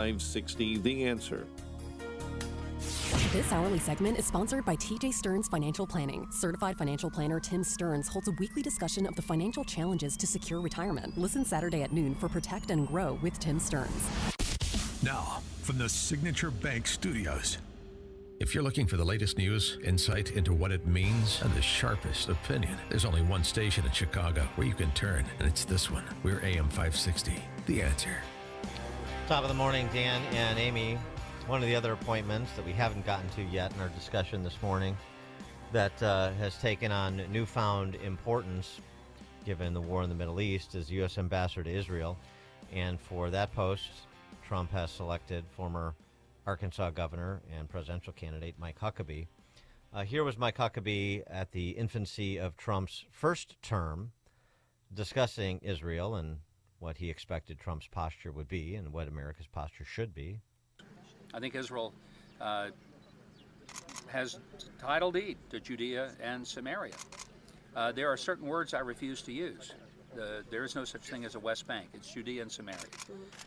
560 The Answer. This hourly segment is sponsored by TJ Stearns Financial Planning. Certified financial planner Tim Stearns holds a weekly discussion of the financial challenges to secure retirement. Listen Saturday at noon for Protect and Grow with Tim Stearns. Now, from the Signature Bank Studios. If you're looking for the latest news, insight into what it means, and the sharpest opinion, there's only one station in Chicago where you can turn, and it's this one. We're AM 560, The Answer. Top of the morning, Dan and Amy. One of the other appointments that we haven't gotten to yet in our discussion this morning that has taken on newfound importance given the war in the Middle East is U.S. Ambassador to Israel. And for that post, Trump has selected former Arkansas governor and presidential candidate Mike Huckabee. Here was Mike Huckabee at the infancy of Trump's first term discussing Israel and what he expected Trump's posture would be and what America's posture should be. I think Israel has title deed to Judea and Samaria. There are certain words I refuse to use. There is no such thing as a West Bank. It's Judea and Samaria.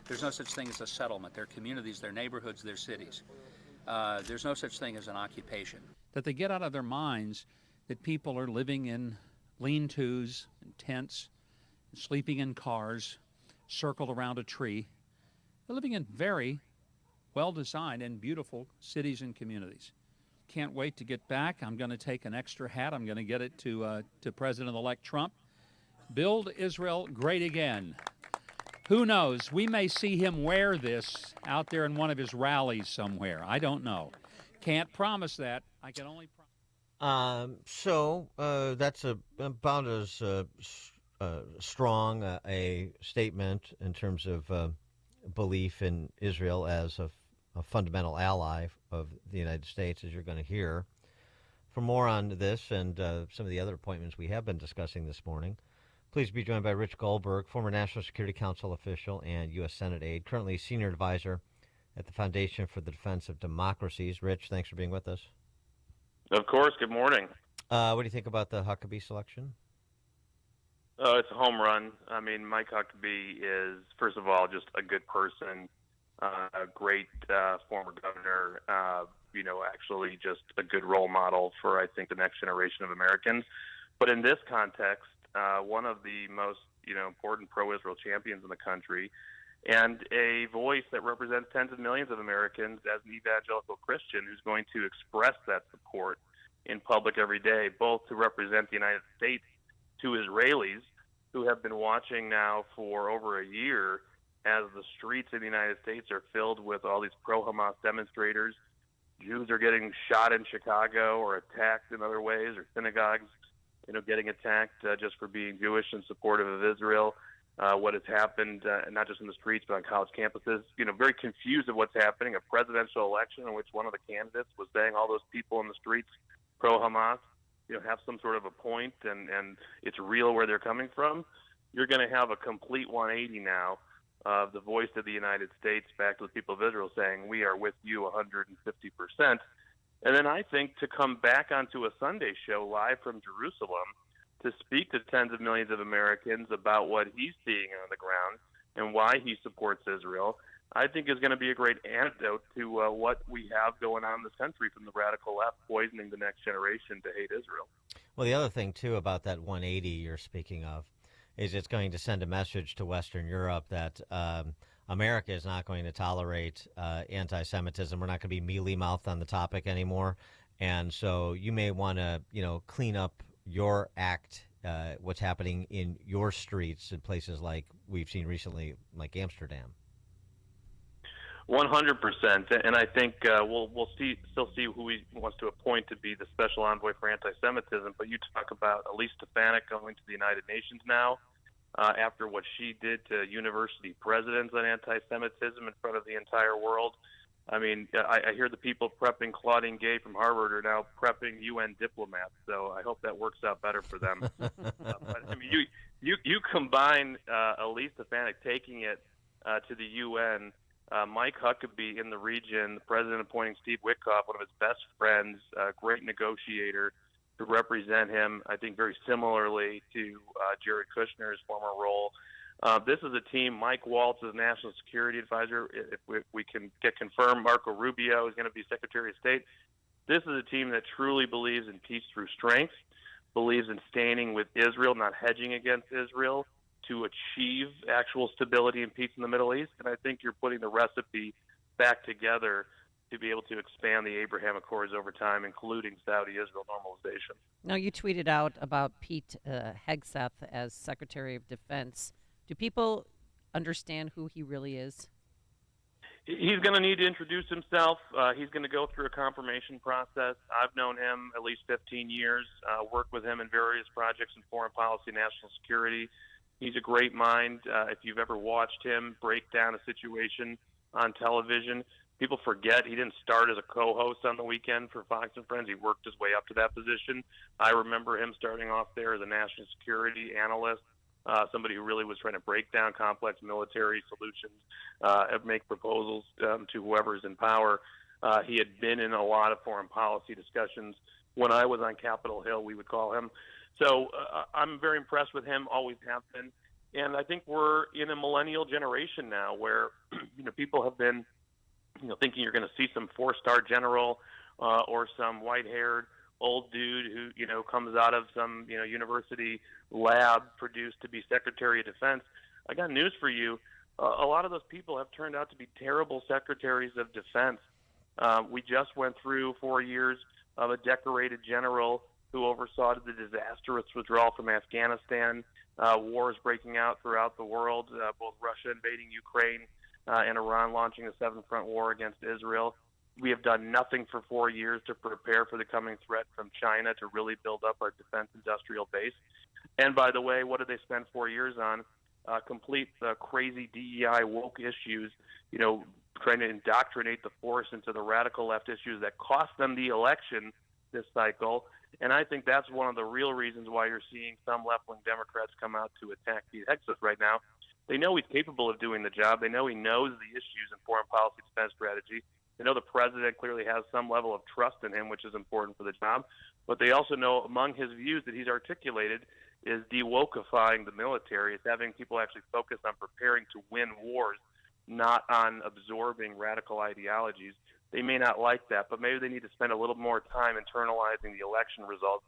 There's no such thing as a settlement. They're communities, they're neighborhoods, they're cities. There's no such thing as an occupation. That they get out of their minds that people are living in lean-tos and tents, and sleeping in cars, circled around a tree. They're living in very well-designed and beautiful cities and communities. Can't wait to get back. I'm going to take an extra hat. I'm going to get it to President-elect Trump. Build Israel great again. Who knows? We may see him wear this out there in one of his rallies somewhere. I don't know. Can't promise that. I can only promise. So that's about as strong a statement in terms of belief in Israel as a fundamental ally of the United States, as you're going to hear. For more on this and some of the other appointments we have been discussing this morning, please be joined by Rich Goldberg, former National Security Council official and U.S. Senate aide, currently senior advisor at the Foundation for the Defense of Democracies. Rich, thanks for being with us. Of course. Good morning. What do you think about the Huckabee selection? It's a home run. I mean, Mike Huckabee is, first of all, just a good person, a great former governor, actually just a good role model for, I think, the next generation of Americans. But in this context, one of the most, important pro-Israel champions in the country, and a voice that represents tens of millions of Americans as an evangelical Christian who's going to express that support in public every day, both to represent the United States to Israelis who have been watching now for over a year as the streets in the United States are filled with all these pro-Hamas demonstrators. Jews are getting shot in Chicago or attacked in other ways, or synagogues getting attacked just for being Jewish and supportive of Israel. What has happened, not just in the streets, but on college campuses, very confused of what's happening, a presidential election in which one of the candidates was saying all those people in the streets, pro-Hamas, have some sort of a point and it's real where they're coming from. You're going to have a complete 180 now of the voice of the United States back to the people of Israel saying, we are with you 150%. And then I think to come back onto a Sunday show live from Jerusalem to speak to tens of millions of Americans about what he's seeing on the ground and why he supports Israel, I think is going to be a great antidote to what we have going on in this country from the radical left poisoning the next generation to hate Israel. Well, the other thing, too, about that 180 you're speaking of is it's going to send a message to Western Europe that America is not going to tolerate anti-Semitism. We're not going to be mealy-mouthed on the topic anymore. And so you may want to, clean up your act, what's happening in your streets in places like we've seen recently, like Amsterdam. 100%, and I think we'll still see who he wants to appoint to be the special envoy for anti-Semitism. But you talk about Elise Stefanik going to the United Nations now after what she did to university presidents on anti-Semitism in front of the entire world. I mean, I hear the people prepping Claudine Gay from Harvard are now prepping UN diplomats, so I hope that works out better for them. But I mean, you combine Elise Stefanik taking it to the UN. Mike Huckabee in the region, the president appointing Steve Witkoff, one of his best friends, a great negotiator, to represent him, I think very similarly to Jared Kushner's former role. This is a team. Mike Waltz is National Security Advisor. If we can get confirmed, Marco Rubio is going to be Secretary of State. This is a team that truly believes in peace through strength, believes in standing with Israel, not hedging against Israel, to achieve actual stability and peace in the Middle East. And I think you're putting the recipe back together to be able to expand the Abraham Accords over time, including Saudi-Israel normalization. Now, you tweeted out about Pete Hegseth as Secretary of Defense. Do people understand who he really is? He's going to need to introduce himself. He's going to go through a confirmation process. I've known him at least 15 years, worked with him in various projects in foreign policy, national security. He's a great mind. If you've ever watched him break down a situation on television, people forget he didn't start as a co-host on the weekend for Fox and Friends. He worked his way up to that position. I remember him starting off there as a national security analyst, somebody who really was trying to break down complex military solutions, make proposals to whoever's in power. He had been in a lot of foreign policy discussions. When I was on Capitol Hill, we would call him. So I'm very impressed with him, always have been. And I think we're in a millennial generation now where people have been thinking you're going to see some four-star general or some white-haired old dude who comes out of some university lab produced to be Secretary of Defense. I got news for you. A lot of those people have turned out to be terrible secretaries of defense. We just went through 4 years of a decorated general who oversaw the disastrous withdrawal from Afghanistan, wars breaking out throughout the world, both Russia invading Ukraine and Iran launching a seven-front war against Israel. We have done nothing for 4 years to prepare for the coming threat from China to really build up our defense industrial base. And by the way, what did they spend 4 years on? Complete crazy DEI woke issues, trying to indoctrinate the force into the radical left issues that cost them the election this cycle. And I think that's one of the real reasons why you're seeing some left-wing Democrats come out to attack Pete Hegseth right now. They know he's capable of doing the job. They know he knows the issues in foreign policy defense strategy. They know the president clearly has some level of trust in him, which is important for the job. But they also know among his views that he's articulated is de-wokifying the military. It's having people actually focus on preparing to win wars, not on absorbing radical ideologies. They may not like that, but maybe they need to spend a little more time internalizing the election results,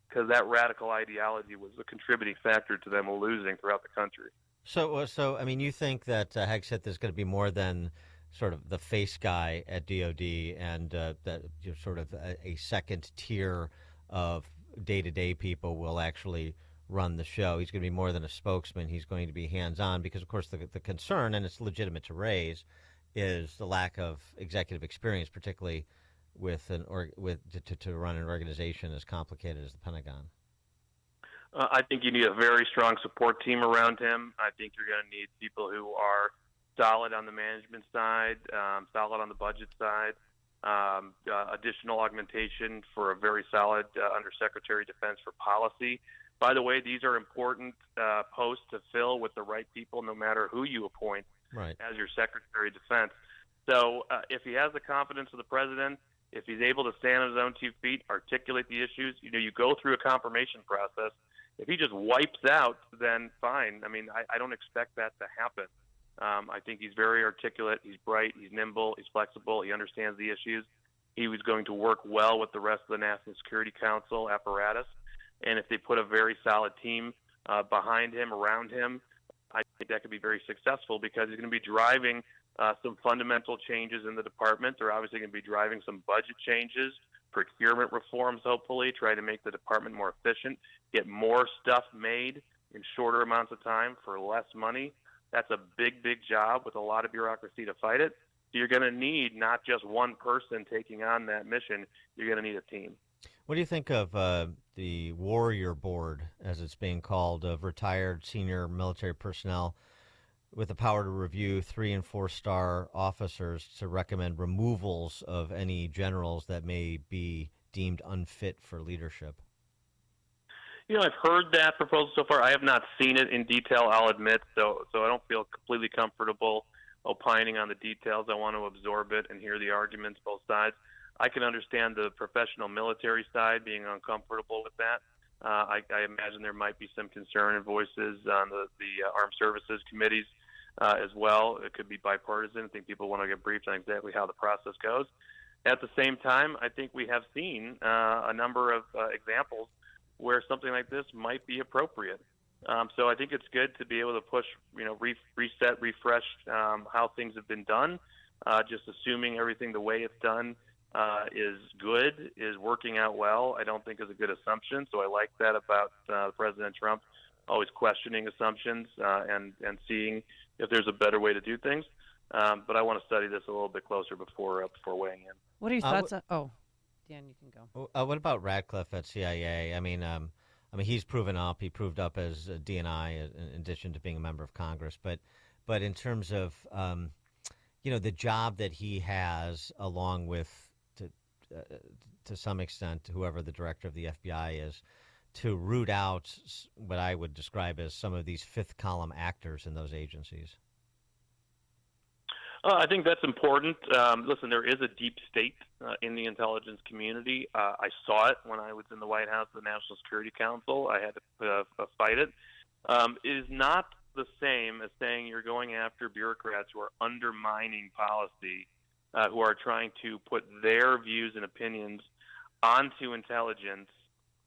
because that radical ideology was a contributing factor to them losing throughout the country. So I mean, you think that Hegseth is going to be more than sort of the face guy at DOD and that sort of a second tier of day-to-day people will actually run the show. He's going to be more than a spokesman. He's going to be hands-on because, of course, the concern, and it's legitimate to raise, is the lack of executive experience, particularly with to run an organization as complicated as the Pentagon. I think you need a very strong support team around him. I think you're going to need people who are solid on the management side, solid on the budget side, additional augmentation for a very solid Undersecretary of Defense for policy. By the way, these are important posts to fill with the right people, no matter who you appoint as your Secretary of Defense. So if he has the confidence of the president, if he's able to stand on his own 2 feet, articulate the issues, you go through a confirmation process. If he just wipes out, then fine. I mean, I don't expect that to happen. I think he's very articulate. He's bright. He's nimble. He's flexible. He understands the issues. He was going to work well with the rest of the National Security Council apparatus. And if they put a very solid team behind him, around him, I think that could be very successful because he's going to be driving some fundamental changes in the department. They're obviously going to be driving some budget changes, procurement reforms, hopefully, try to make the department more efficient, get more stuff made in shorter amounts of time for less money. That's a big, big job with a lot of bureaucracy to fight it. So you're going to need not just one person taking on that mission. You're going to need a team. What do you think of the Warrior Board, as it's being called, of retired senior military personnel with the power to review 3- and 4-star officers to recommend removals of any generals that may be deemed unfit for leadership? I've heard that proposal so far. I have not seen it in detail, I'll admit, so I don't feel completely comfortable opining on the details. I want to absorb it and hear the arguments, both sides. I can understand the professional military side being uncomfortable with that. I imagine there might be some concern and voices on the Armed Services Committees as well. It could be bipartisan. I think people want to get briefed on exactly how the process goes. At the same time, I think we have seen a number of examples where something like this might be appropriate. So I think it's good to be able to push, reset, refresh how things have been done. Just assuming everything the way it's done is good, is working out well, I don't think is a good assumption. So I like that about President Trump, always questioning assumptions and seeing if there's a better way to do things. But I want to study this a little bit closer before weighing in. What are your thoughts on? Dan, you can go. What about Radcliffe at CIA? I mean, he's proven up. He proved up as a DNI in addition to being a member of Congress. But in terms of the job that he has, along with to some extent whoever the director of the FBI is, to root out what I would describe as some of these fifth column actors in those agencies. I think that's important. Listen, there is a deep state in the intelligence community. I saw it when I was in the White House, the National Security Council. I had to fight it. It is not the same as saying you're going after bureaucrats who are undermining policy, who are trying to put their views and opinions onto intelligence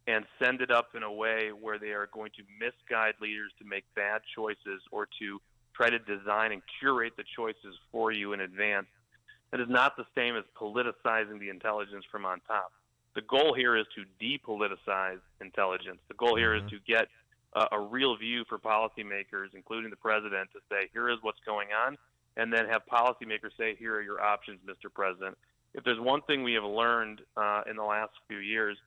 and send it up in a way where they are going to misguide leaders to make bad choices or to try to design and curate the choices for you in advance. It is not the same as politicizing the intelligence from on top. The goal here is to depoliticize intelligence. The goal here is to get a real view for policymakers, including the president, to say, here is what's going on, and then have policymakers say, here are your options, Mr. President. If there's one thing we have learned in the last few years,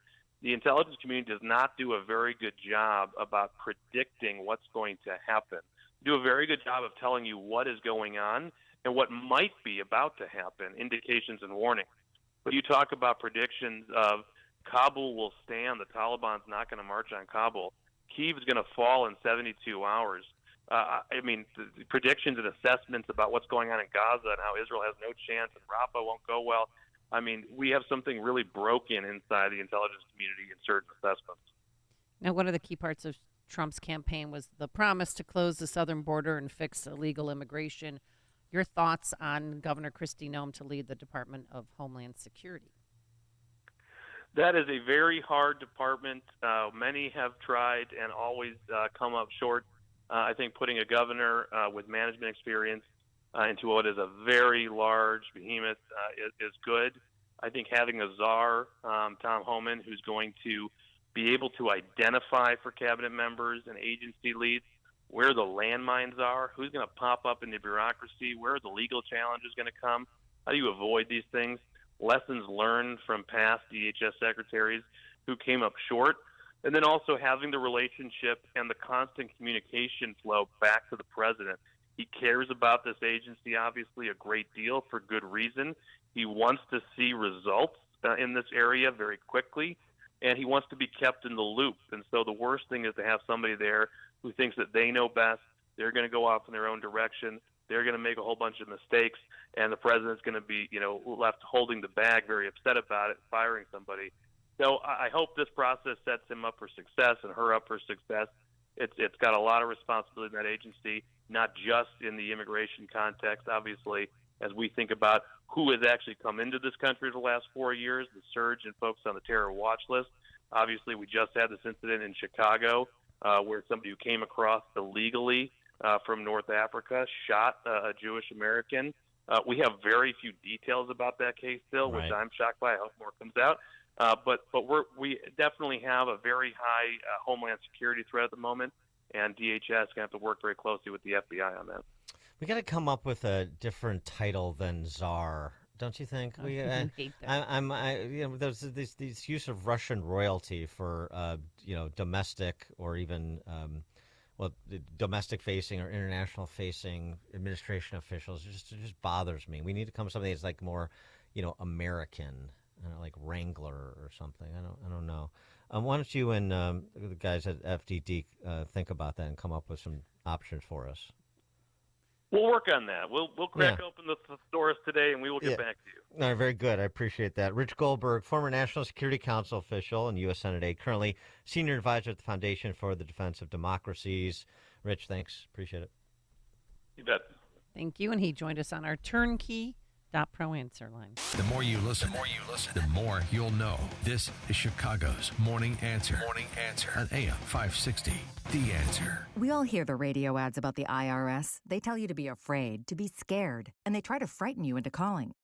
the intelligence community does not do a very good job about predicting what's going to happen. Do a very good job of telling you what is going on and what might be about to happen, indications and warnings. But you talk about predictions of Kabul will stand, the Taliban's not going to march on Kabul, Kyiv is going to fall in 72 hours. The predictions and assessments about what's going on in Gaza and how Israel has no chance and Rafah won't go well. We have something really broken inside the intelligence community in certain assessments. Now, one of the key parts of Trump's campaign was the promise to close the southern border and fix illegal immigration. Your thoughts on Governor Kristi Noem to lead the Department of Homeland Security? That is a very hard department. Many have tried and always come up short. I think putting a governor with management experience into what is a very large behemoth is good. I think having a czar, Tom Homan, who's going to be able to identify for cabinet members and agency leads where the landmines are, who's going to pop up in the bureaucracy, where are the legal challenges going to come, how do you avoid these things, lessons learned from past DHS secretaries who came up short, and then also having the relationship and the constant communication flow back to the president. He cares about this agency, obviously, a great deal for good reason. He wants to see results in this area very quickly, and he wants to be kept in the loop. And so the worst thing is to have somebody there who thinks that they know best, they're going to go off in their own direction, they're going to make a whole bunch of mistakes, and the president's going to be, left holding the bag, very upset about it, firing somebody. So I hope this process sets him up for success and her up for success. It's got a lot of responsibility in that agency, not just in the immigration context, obviously, as we think about who has actually come into this country the last 4 years, the surge in folks on the terror watch list. Obviously, we just had this incident in Chicago where somebody who came across illegally from North Africa shot a Jewish American. We have very few details about that case still, which I'm shocked by. I hope more comes out. But we definitely have a very high Homeland Security threat at the moment, and DHS is going to have to work very closely with the FBI on that. We got to come up with a different title than czar, don't you think? I hate that. There's this use of Russian royalty for domestic or even domestic facing or international facing administration officials. It just bothers me. We need to come up with something that's like more, American. Like Wrangler or something. I don't know. Why don't you and the guys at FDD think about that and come up with some options for us? We'll work on that. We'll crack open the thesaurus today, and we will get back to you. All right, very good. I appreciate that. Rich Goldberg, former National Security Council official and U.S. Senate aide, currently senior advisor at the Foundation for the Defense of Democracies. Rich, thanks. Appreciate it. You bet. Thank you. And he joined us on our turnkey.pro answer line. The more you listen, the more you'll know. This is Chicago's Morning Answer. Morning Answer on AM 560. The Answer. We all hear the radio ads about the IRS. They tell you to be afraid, to be scared, and they try to frighten you into calling.